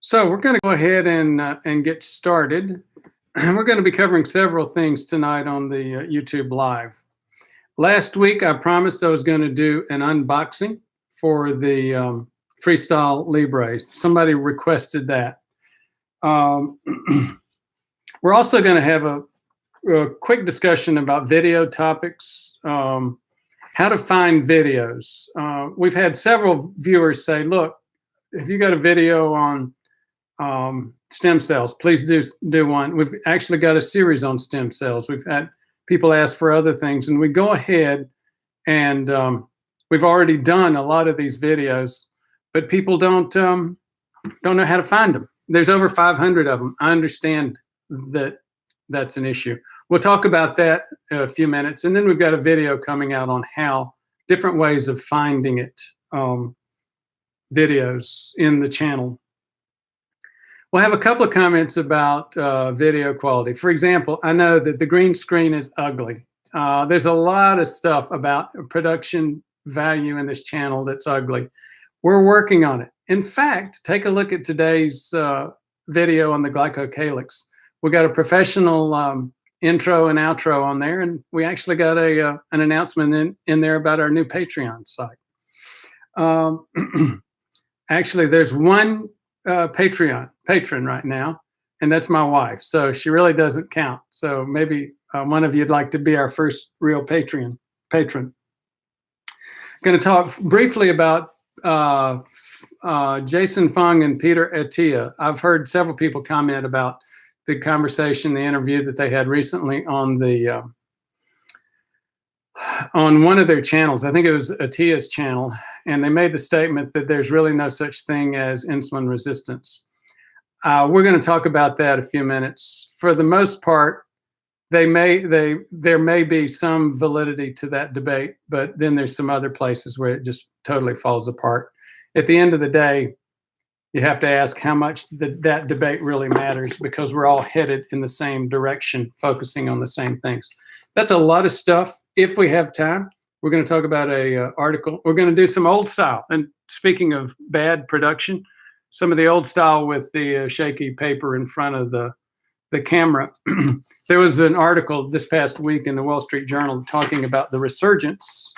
So we're going to go ahead and get started. We're going to be covering several things tonight on the YouTube Live. Last week, I promised I was going to do an unboxing for the Freestyle Libre. Somebody requested that. We're also going to have a quick discussion about video topics, how to find videos. We've had several viewers say, look, if you got a video on stem cells, please do one. We've actually got a series on stem cells. We've had people ask for other things, and we go ahead and we've already done a lot of these videos, but people don't know how to find them. There's over 500 of them. I understand that that's an issue. We'll talk about that in a few minutes, and then we've got a video coming out on how different ways of finding it, videos in the channel. We'll have a couple of comments about video quality. For example, I know that the green screen is ugly. There's a lot of stuff about production value in this channel that's ugly. We're working on it. In fact, take a look at today's video on the glycocalyx. We got a professional intro and outro on there, and we actually got an announcement in there about our new Patreon site. Actually, there's one patron right now, and that's my wife, so she really doesn't count. So maybe one of you'd like to be our first real patron. Going to talk briefly about Jason Fung and Peter Attia. I've heard several people comment about the conversation, the interview that they had recently on the on one of their channels. I think it was Attia's channel, and they made the statement that there's really no such thing as insulin resistance. We're going to talk about that a few minutes. For the most part, there may be some validity to that debate, but then there's some other places where it just totally falls apart. At the end of the day, you have to ask how much that debate really matters, because we're all headed in the same direction, focusing on the same things. That's a lot of stuff. If we have time, we're going to talk about a article. We're going to do some old style. And speaking of bad production, some of the old style with the shaky paper in front of the camera. There was an article this past week in the Wall Street Journal talking about the resurgence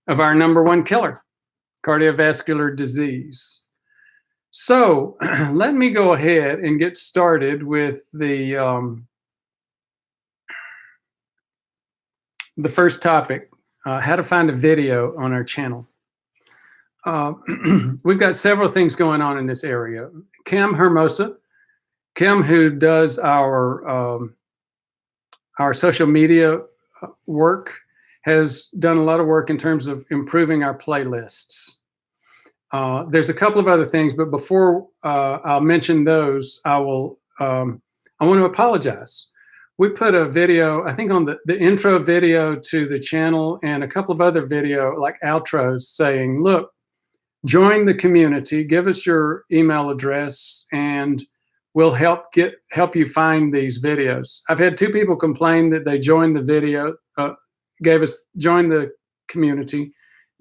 of our #1 killer, cardiovascular disease. So let me go ahead and get started with the first topic, how to find a video on our channel. We've got several things going on in this area. Kim Hermosa, Kim, who does our social media work, has done a lot of work in terms of improving our playlists. There's a couple of other things, but before I'll mention those, I want to apologize. We put a video, I think, on the intro video to the channel, and a couple of other video like outros saying, look, join the community, give us your email address, and we'll help you find these videos. I've had 2 people complain that they joined the video, joined the community,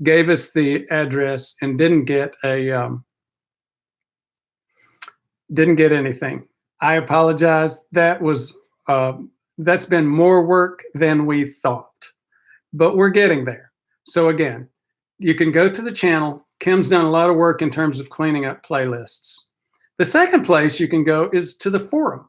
gave us the address, and didn't get anything. I apologize. That's been more work than we thought, but we're getting there. So again, you can go to the channel. Kim's done a lot of work in terms of cleaning up playlists. The second place you can go is to the forum.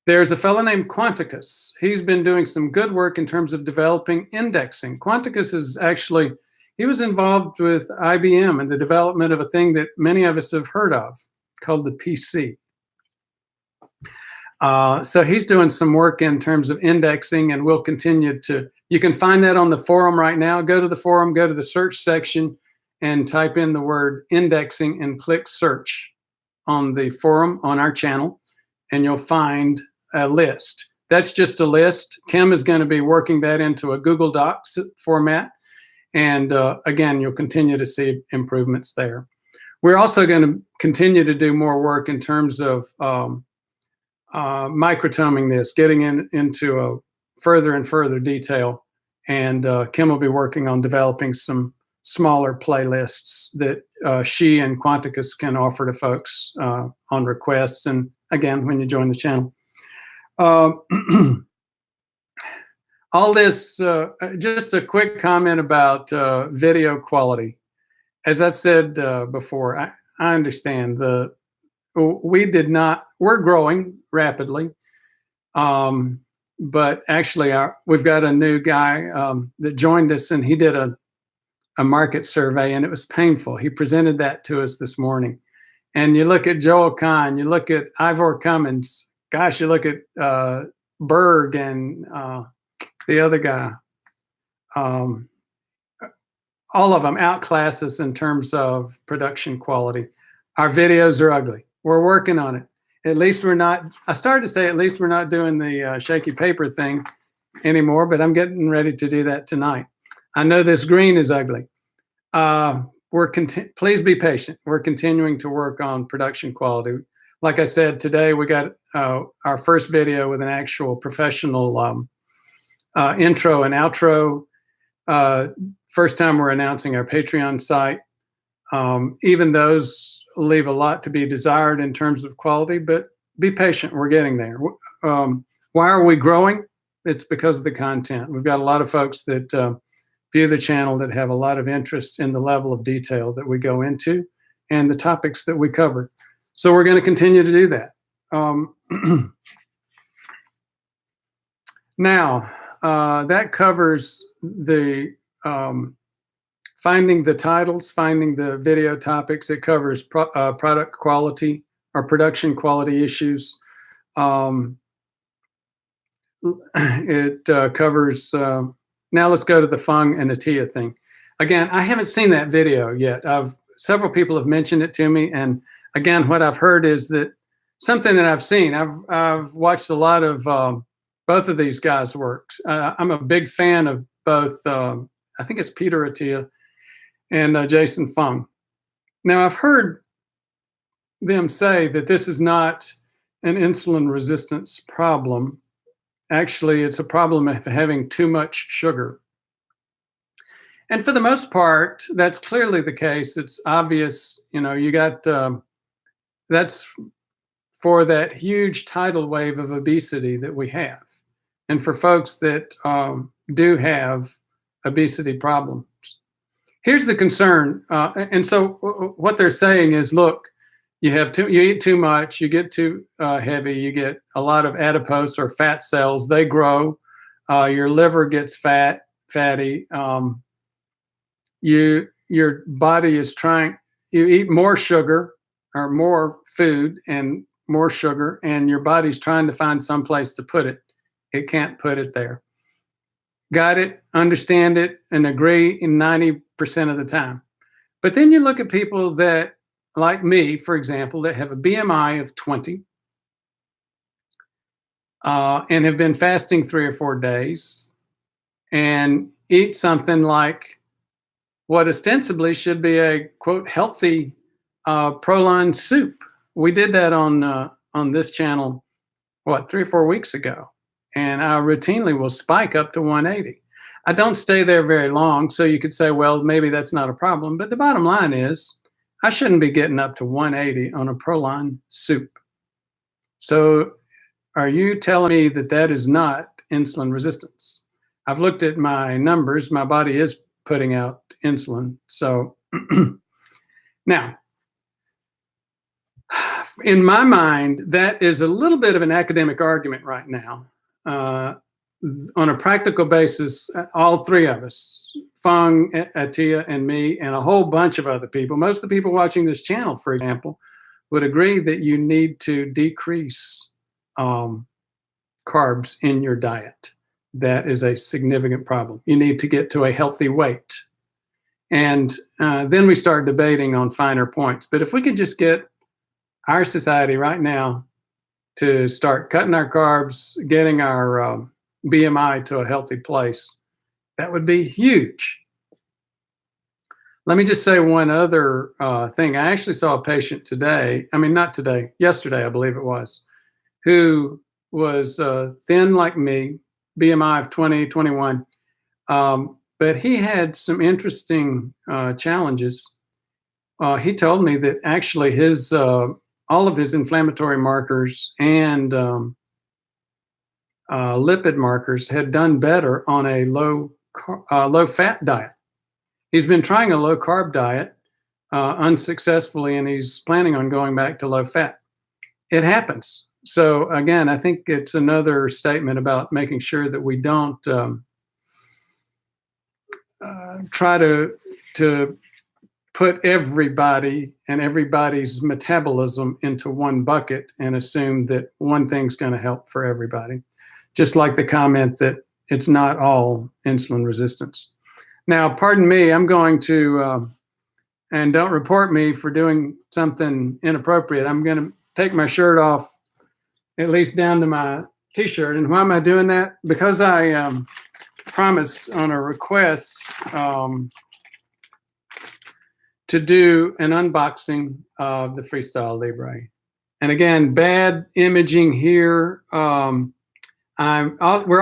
There's a fellow named Quanticus. He's been doing some good work in terms of developing indexing. Quanticus is actually, he was involved with IBM and the development of a thing that many of us have heard of called the PC. So he's doing some work in terms of indexing, and we'll continue to, you can find that on the forum right now. Go to the forum, go to the search section, and type in the word indexing and click search on the forum on our channel, and you'll find a list. That's just a list. Kim is going to be working that into a Google Docs format, and again, you'll continue to see improvements there. We're also going to continue to do more work in terms of microtoming this, getting into a further and further detail, and Kim will be working on developing some smaller playlists that she and Quanticus can offer to folks on requests. And again, when you join the channel. All this, just a quick comment about video quality. As I said before, I understand we're growing rapidly. But actually we've got a new guy that joined us, and he did a market survey, and it was painful. He presented that to us this morning. And you look at Joel Kahn, you look at Ivor Cummins, gosh, you look at Berg and the other guy. All of them outclass us in terms of production quality. Our videos are ugly. We're working on it. At least we're not, I started to say, at least we're not doing the shaky paper thing anymore, but I'm getting ready to do that tonight. I know this green is ugly. Please be patient. We're continuing to work on production quality. Like I said, today we got our first video with an actual professional intro and outro. First time we're announcing our Patreon site. Even those leave a lot to be desired in terms of quality, but be patient, we're getting there. Why are we growing? It's because of the content. We've got a lot of folks that view the channel that have a lot of interest in the level of detail that we go into and the topics that we cover. So we're going to continue to do that. Now, that covers the finding the titles, finding the video topics. It covers product quality or production quality issues. It covers, now let's go to the Fung and Attia thing. Again, I haven't seen that video yet. Several people have mentioned it to me. And again, what I've heard is that something that I've seen, I've watched a lot of both of these guys' works. I'm a big fan of both, I think it's Peter Attia and Jason Fung. Now, I've heard them say that this is not an insulin resistance problem. Actually, it's a problem of having too much sugar. And for the most part, that's clearly the case. It's obvious, you know, you got, that's for that huge tidal wave of obesity that we have. And for folks that do have obesity problems. Here's the concern. And so what they're saying is, look, you eat too much, you get too heavy, you get a lot of adipose or fat cells, they grow, your liver gets fatty, your body is you eat more sugar or more food and more sugar, and your body's trying to find some place to put it. It can't put it there. Got it, understand it, and agree in 90% of the time. But then you look at people that, like me, for example, that have a BMI of 20 and have been fasting 3 or 4 days and eat something like what ostensibly should be a, quote, healthy Proline soup. We did that on this channel, what, 3 or 4 weeks ago. And I routinely will spike up to 180. I don't stay there very long, so you could say, well, maybe that's not a problem. But the bottom line is, I shouldn't be getting up to 180 on a Proline soup. So are you telling me that that is not insulin resistance? I've looked at my numbers. My body is putting out insulin. So now, in my mind, that is a little bit of an academic argument right now. On a practical basis, all three of us, Fung, Attia, and me, and a whole bunch of other people, most of the people watching this channel, for example, would agree that you need to decrease carbs in your diet. That is a significant problem. You need to get to a healthy weight. And then we start debating on finer points. But if we could just get our society right now to start cutting our carbs, getting our BMI to a healthy place, that would be huge. Let me just say one other thing. I actually saw a patient today, I mean, not today, yesterday, I believe it was, who was thin like me, BMI of 20, 21, but he had some interesting challenges. He told me that actually his all of his inflammatory markers and lipid markers had done better on a low fat diet. He's been trying a low carb diet unsuccessfully, and he's planning on going back to low fat. It happens. So again, I think it's another statement about making sure that we don't try to put everybody and everybody's metabolism into one bucket and assume that one thing's going to help for everybody. Just like the comment that it's not all insulin resistance. Now, pardon me, I'm going to, and don't report me for doing something inappropriate. I'm going to take my shirt off, at least down to my t-shirt. And why am I doing that? Because I promised on a request to do an unboxing of the Freestyle Libre. And again, bad imaging here. We're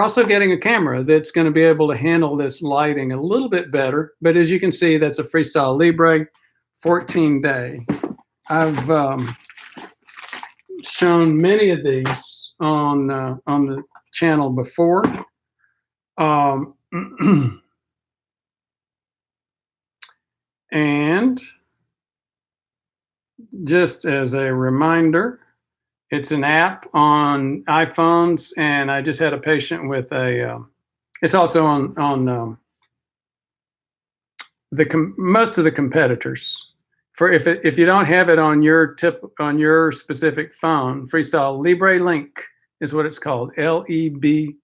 also getting a camera that's going to be able to handle this lighting a little bit better. But as you can see, that's a Freestyle Libre 14-day. I've shown many of these on the channel before. And just as a reminder, it's an app on iPhones, and I just had a patient with a. It's also on most of the competitors. For if you don't have it on your specific phone, Freestyle Libre Link is what it's called. LEBR.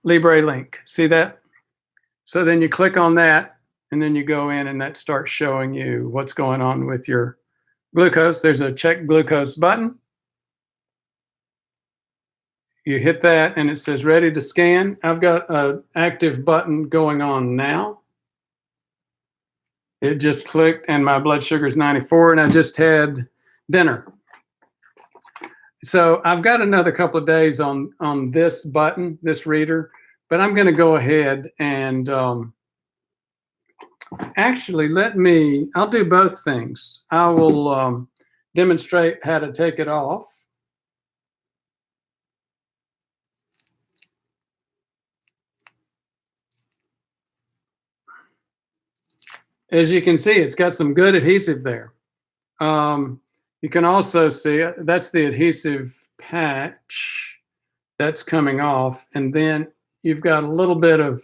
Libre Link. See that? So then you click on that, and then you go in, and that starts showing you what's going on with your glucose. There's a check glucose button. You hit that, and it says ready to scan. I've got an active button going on now. It just clicked, and my blood sugar is 94, and I just had dinner. So I've got another couple of days on this button, this reader, but I'm going to go ahead and actually I'll do both things. I will demonstrate how to take it off. As you can see, it's got some good adhesive there. You can also see that's the adhesive patch that's coming off, and then you've got a little bit of,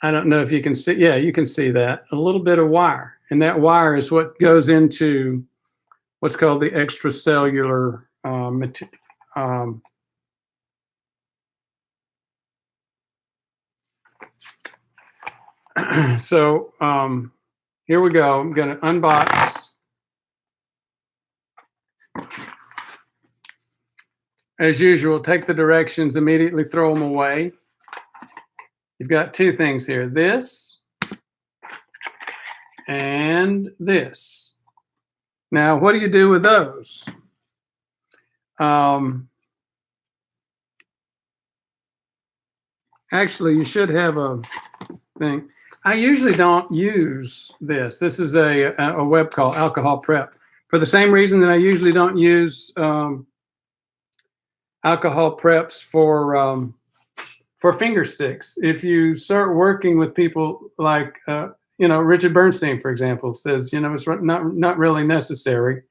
I don't know if you can see, yeah, you can see that, a little bit of wire, and that wire is what goes into what's called the extracellular so here we go. I'm going to unbox. As usual, take the directions, immediately throw them away. You've got two things here, this and this. Now, what do you do with those? Actually, you should have a thing. I usually don't use this. This is a web call, Alcohol Prep, for the same reason that I usually don't use alcohol preps for finger sticks. If you start working with people like Richard Bernstein, for example, says it's not really necessary,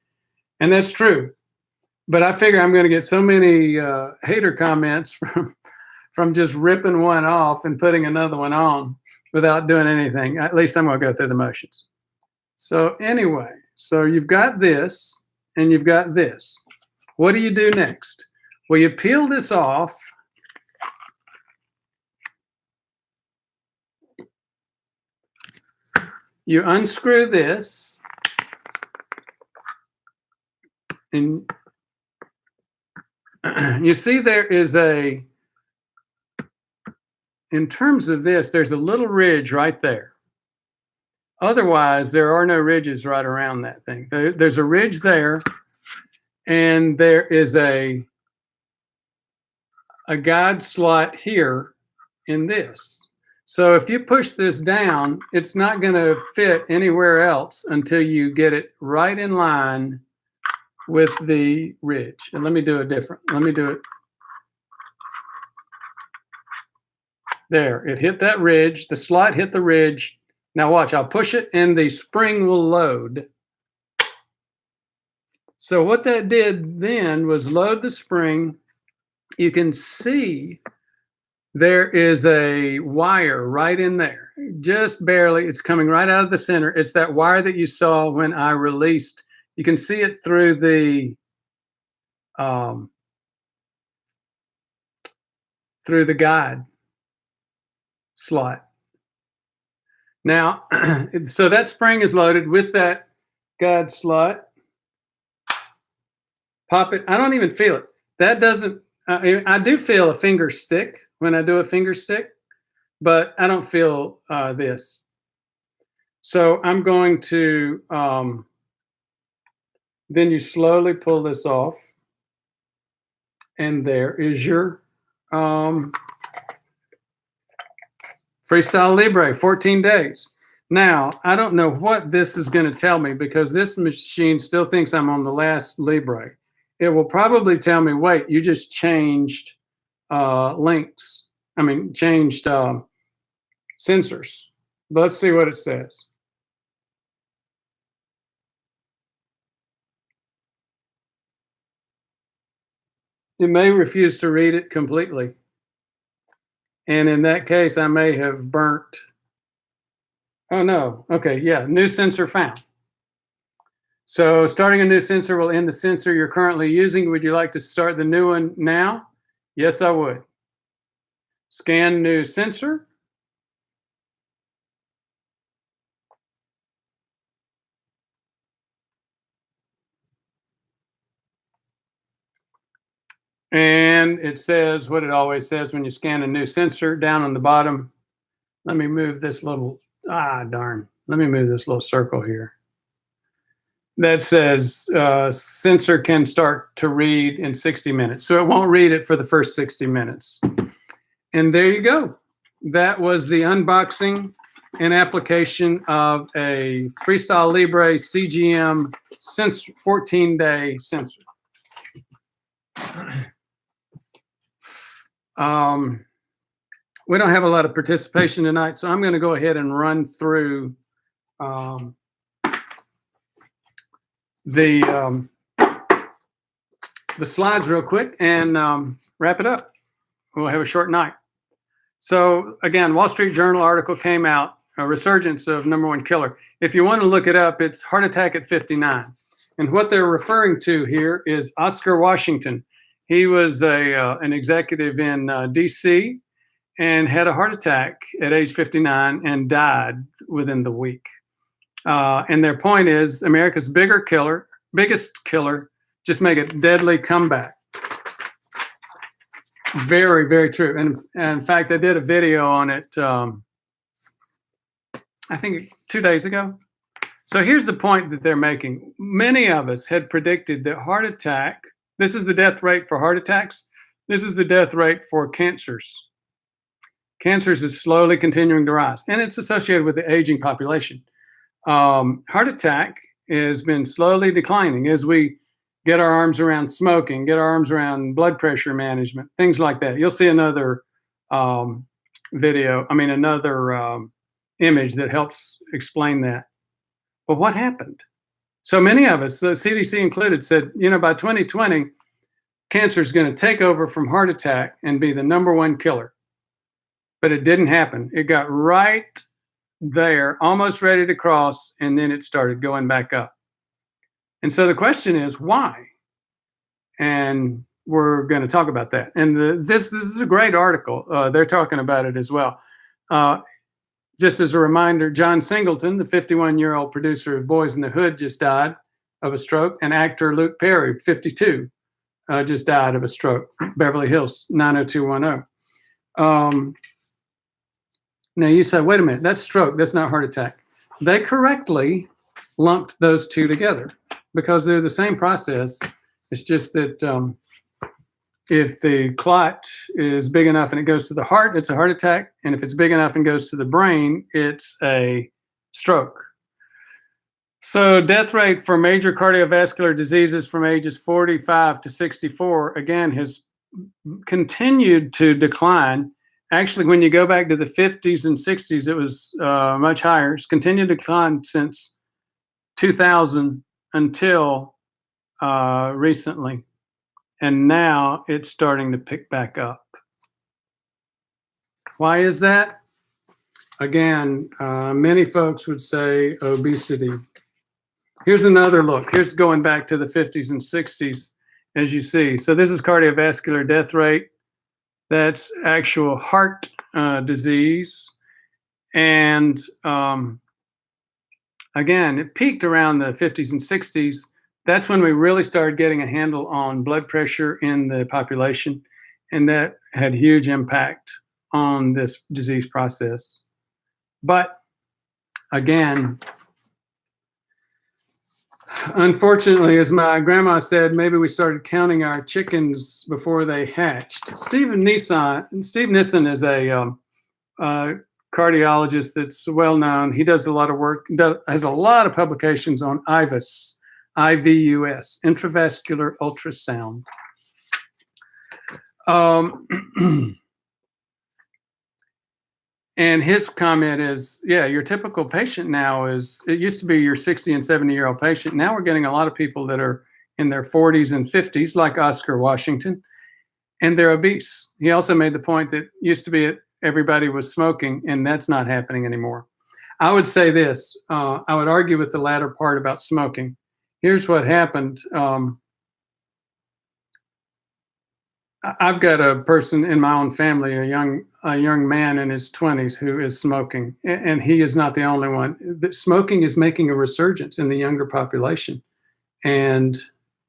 and that's true. But I figure I'm going to get so many hater comments from just ripping one off and putting another one on without doing anything. At least I'm going to go through the motions. So anyway, so you've got this and you've got this. What do you do next? Well, you peel this off. You unscrew this, and you see there is in terms of this, there's a little ridge right there. Otherwise, there are no ridges right around that thing. There's a ridge there, and there is a a guide slot here in this. So if you push this down, it's not going to fit anywhere else until you get it right in line with the ridge. And let me do it different. Let me do it. There, it hit that ridge. The slot hit the ridge. Now watch, I'll push it and the spring will load. So what that did then was load the spring. You can see there is a wire right in there, just barely. It's coming right out of the center. It's that wire that you saw when I released. You can see it through the guide slot. Now, so that spring is loaded with that guide slot. Pop it. I don't even feel it. That doesn't, I do feel a finger stick when I do a finger stick, but I don't feel this. So I'm going to, then you slowly pull this off. And there is your Freestyle Libre, 14 days. Now, I don't know what this is going to tell me because this machine still thinks I'm on the last Libre. It will probably tell me, wait, you just changed links. I mean, changed sensors. But let's see what it says. It may refuse to read it completely. And in that case, I may have burnt. Oh, no. Okay, yeah, new sensor found. So starting a new sensor will end the sensor you're currently using. Would you like to start the new one now? Yes, I would. Scan new sensor. And it says what it always says when you scan a new sensor down on the bottom. Let me move this little, darn. Let me move this little circle here. That says sensor can start to read in 60 minutes. So it won't read it for the first 60 minutes. And there you go. That was the unboxing and application of a Freestyle Libre CGM sensor, 14-day sensor. We don't have a lot of participation tonight, so I'm going to go ahead and run through the slides real quick and wrap it up. We'll have a short night. So again, Wall Street Journal article came out, a resurgence of #1 killer. If you want to look it up, it's heart attack at 59. And what they're referring to here is Oscar Washington. He was an executive in DC and had a heart attack at age 59 and died within the week. And their point is America's biggest killer, just make a deadly comeback. Very, very true. And in fact, I did a video on it, I think 2 days ago. So here's the point that they're making. Many of us had predicted that heart attack, this is the death rate for heart attacks. This is the death rate for cancers. Cancers is slowly continuing to rise, and it's associated with the aging population. Heart attack has been slowly declining as we get our arms around smoking, get our arms around blood pressure management, things like that. You'll see another another image that helps explain that. But what happened? So many of us, the CDC included, said, by 2020, cancer is going to take over from heart attack and be the #1 killer. But it didn't happen. It got right there, almost ready to cross, and then it started going back up. And so the question is, why? And we're going to talk about that. And this is a great article. They're talking about it as well. Just as a reminder, John Singleton, the 51-year-old producer of Boys in the Hood, just died of a stroke. And actor Luke Perry, 52, just died of a stroke. Beverly Hills, 90210. Now you say, wait a minute, that's stroke, that's not heart attack. They correctly lumped those two together because they're the same process. It's just that If the clot is big enough and it goes to the heart, it's a heart attack. And if it's big enough and goes to the brain, it's a stroke. So death rate for major cardiovascular diseases from ages 45 to 64, again, has continued to decline. Actually, when you go back to the 50s and 60s, it was much higher. It's continued to decline since 2000 until recently. And now it's starting to pick back up. Why is that? Again, many folks would say obesity. Here's another look. Here's going back to the 50s and 60s, as you see. So this is cardiovascular death rate. That's actual heart disease. And again, it peaked around the 50s and 60s. That's when we really started getting a handle on blood pressure in the population. And that had huge impact on this disease process. But again, unfortunately, as my grandma said, maybe we started counting our chickens before they hatched. Steve Nissen is a cardiologist that's well known. He does a lot of work, has a lot of publications on IVUS, IVUS, intravascular ultrasound. And his comment is, yeah, your typical patient now is, it used to be your 60 and 70-year-old patient. Now we're getting a lot of people that are in their 40s and 50s, like Oscar Washington, and they're obese. He also made the point that used to be everybody was smoking, and that's not happening anymore. I would say this, I would argue with the latter part about smoking. Here's what happened. I've got a person in my own family, a young man in his 20s who is smoking, and he is not the only one. Smoking is making a resurgence in the younger population, and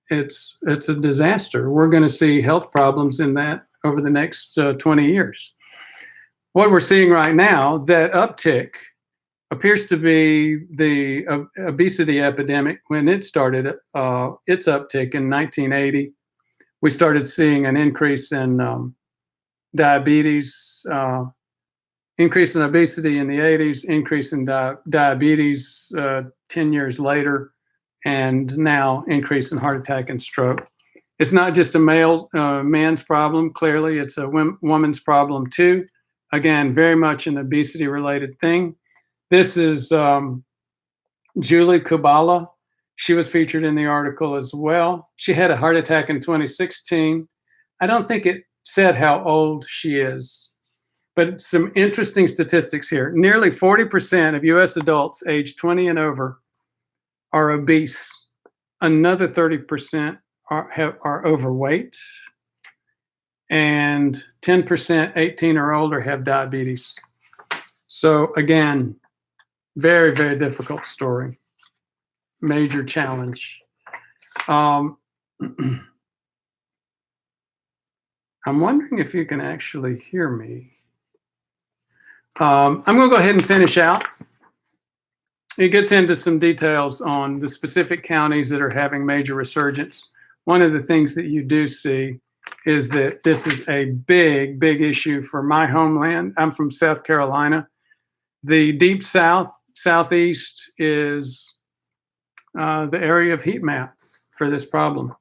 it's a disaster. We're going to see health problems in that over the next 20 years. What we're seeing right now, that uptick appears to be the obesity epidemic. When it started its uptick in 1980. We started seeing an increase in diabetes, increase in obesity in the 80s, increase in diabetes 10 years later, and now increase in heart attack and stroke. It's not just a man's problem, clearly, it's a woman's problem too. Again, very much an obesity-related thing. This is Julie Kubala. She was featured in the article as well. She had a heart attack in 2016. I don't think it said how old she is, but some interesting statistics here. Nearly 40% of US adults aged 20 and over are obese. Another 30% are overweight, and 10% 18 or older have diabetes. So again, very, very difficult story. Major challenge. I'm wondering if you can actually hear me. I'm going to go ahead and finish out. It gets into some details on the specific counties that are having major resurgence. One of the things that you do see is that this is a big, big issue for my homeland. I'm from South Carolina. The deep south, southeast is the area of heat map for this problem.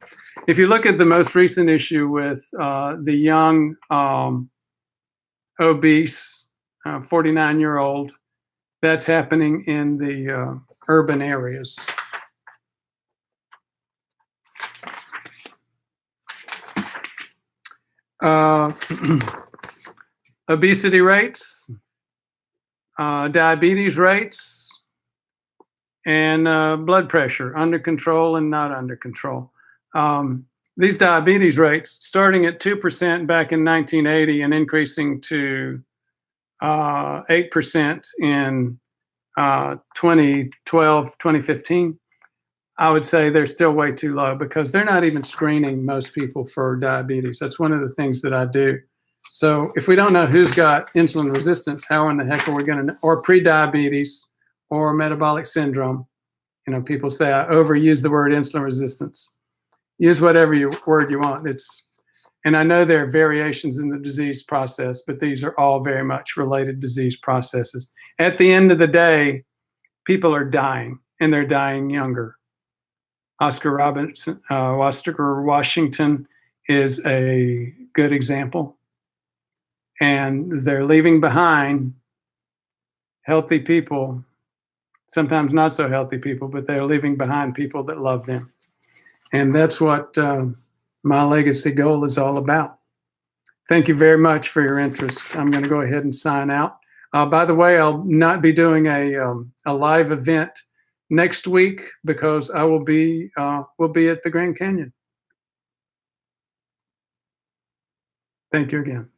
If you look at the most recent issue with the young obese 49-year-old, that's happening in the urban areas. Obesity rates, diabetes rates, and blood pressure, under control and not under control. These diabetes rates, starting at 2% back in 1980 and increasing to 8% in 2012, 2015, I would say they're still way too low because they're not even screening most people for diabetes. That's one of the things that I do. So if we don't know who's got insulin resistance, how in the heck are we going to, or pre-diabetes, or metabolic syndrome? You know, people say I overuse the word insulin resistance. Use whatever word you want. And I know there are variations in the disease process, but these are all very much related disease processes. At the end of the day, people are dying, and they're dying younger. Oscar Washington is a good example. And they're leaving behind healthy people, sometimes not so healthy people, but they're leaving behind people that love them. And that's what my legacy goal is all about. Thank you very much for your interest. I'm going to go ahead and sign out. By the way, I'll not be doing a live event next week because I will be at the Grand Canyon. Thank you again.